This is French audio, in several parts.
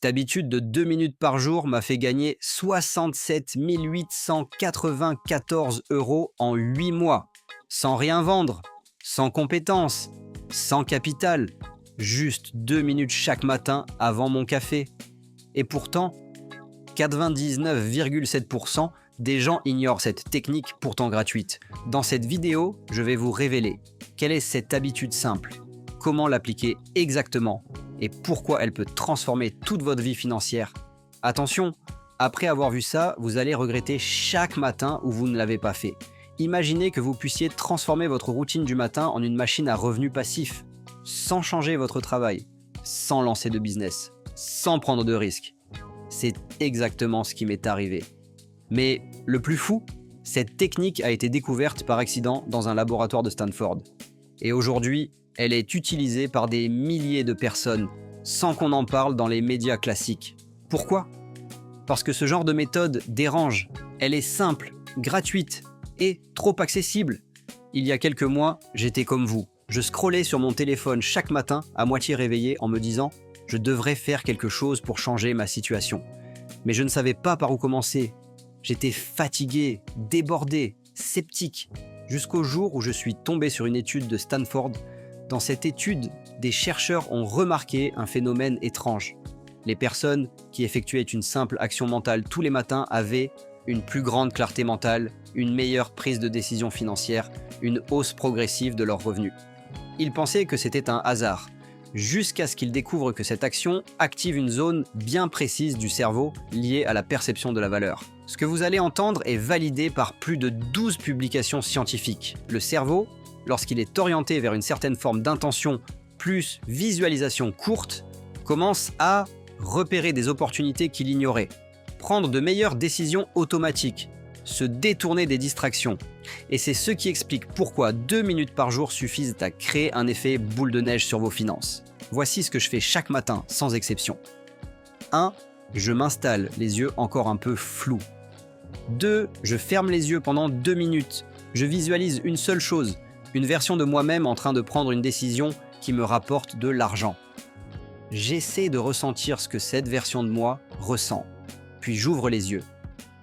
Cette habitude de 2 minutes par jour m'a fait gagner 67 894 € en 8 mois, sans rien vendre, sans compétences, sans capital, juste 2 minutes chaque matin avant mon café. Et pourtant, 99,7% des gens ignorent cette technique pourtant gratuite. Dans cette vidéo, je vais vous révéler quelle est cette habitude simple, comment l'appliquer exactement et pourquoi elle peut transformer toute votre vie financière. Attention, après avoir vu ça, vous allez regretter chaque matin où vous ne l'avez pas fait. Imaginez que vous puissiez transformer votre routine du matin en une machine à revenus passifs, sans changer votre travail, sans lancer de business, sans prendre de risques. C'est exactement ce qui m'est arrivé. Mais le plus fou, cette technique a été découverte par accident dans un laboratoire de Stanford. Et aujourd'hui, elle est utilisée par des milliers de personnes, sans qu'on en parle dans les médias classiques. Pourquoi ? Parce que ce genre de méthode dérange. Elle est simple, gratuite et trop accessible. Il y a quelques mois, j'étais comme vous. Je scrollais sur mon téléphone chaque matin, à moitié réveillé, en me disant « Je devrais faire quelque chose pour changer ma situation ». Mais je ne savais pas par où commencer. J'étais fatigué, débordé, sceptique, jusqu'au jour où je suis tombé sur une étude de Stanford. Dans cette étude, des chercheurs ont remarqué un phénomène étrange. Les personnes qui effectuaient une simple action mentale tous les matins avaient une plus grande clarté mentale, une meilleure prise de décision financière, une hausse progressive de leurs revenus. Ils pensaient que c'était un hasard, jusqu'à ce qu'ils découvrent que cette action active une zone bien précise du cerveau liée à la perception de la valeur. Ce que vous allez entendre est validé par plus de 12 publications scientifiques. Le cerveau, lorsqu'il est orienté vers une certaine forme d'intention plus visualisation courte, commence à repérer des opportunités qu'il ignorait, prendre de meilleures décisions automatiques, se détourner des distractions. Et c'est ce qui explique pourquoi 2 minutes par jour suffisent à créer un effet boule de neige sur vos finances. Voici ce que je fais chaque matin, sans exception. 1. Je m'installe, les yeux encore un peu flous. 2. Je ferme les yeux pendant 2 minutes. Je visualise une seule chose, une version de moi-même en train de prendre une décision qui me rapporte de l'argent. J'essaie de ressentir ce que cette version de moi ressent. Puis j'ouvre les yeux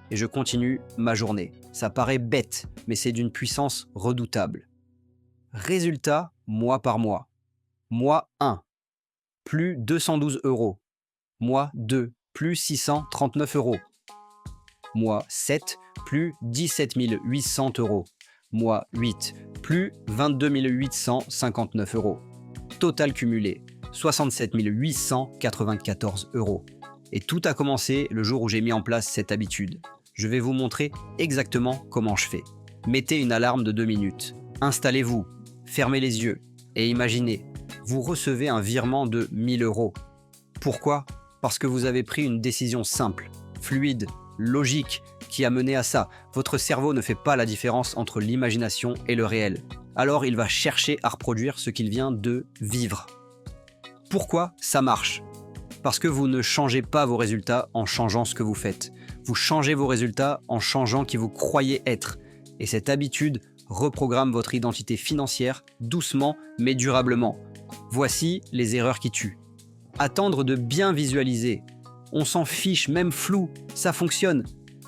et je continue ma journée. Ça paraît bête, mais c'est d'une puissance redoutable. Résultat, mois par mois. Mois 1, plus 212 €. Mois 2, plus 639 €. Mois 7, plus 17 800 €. Mois 8, plus 22 859 €. Total cumulé, 67 894 €. Et tout a commencé le jour où j'ai mis en place cette habitude. Je vais vous montrer exactement comment je fais. Mettez une alarme de 2 minutes. Installez-vous, fermez les yeux et imaginez, vous recevez un virement de 1000 €. Pourquoi ? Parce que vous avez pris une décision simple, fluide, logique, qui a mené à ça. Votre cerveau ne fait pas la différence entre l'imagination et le réel. Alors il va chercher à reproduire ce qu'il vient de vivre. Pourquoi ça marche ? Parce que vous ne changez pas vos résultats en changeant ce que vous faites. Vous changez vos résultats en changeant qui vous croyez être. Et cette habitude reprogramme votre identité financière doucement mais durablement. Voici les erreurs qui tuent. Attendre de bien visualiser. On s'en fiche, même flou, ça fonctionne.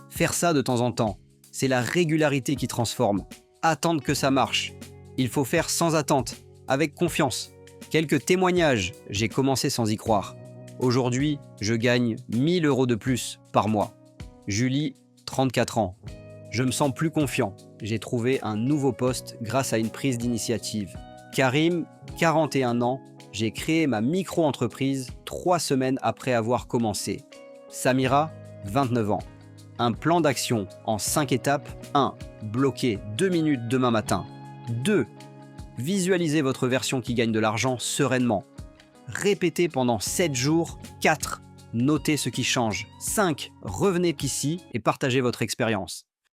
Faire ça de temps en temps, c'est la régularité qui transforme. Attendre que ça marche. Il faut faire sans attente, avec confiance. Quelques témoignages, j'ai commencé sans y croire. Aujourd'hui, je gagne 1000 € de plus par mois. Julie, 34 ans. Je me sens plus confiant. J'ai trouvé un nouveau poste grâce à une prise d'initiative. Karim, 41 ans. J'ai créé ma micro-entreprise 3 semaines après avoir commencé. Samira, 29 ans. Un plan d'action en 5 étapes. 1. Bloquer 2 minutes demain matin. 2. Visualisez votre version qui gagne de l'argent sereinement. Répétez pendant 7 jours. 4. Notez ce qui change. 5. Revenez ici et partagez votre expérience.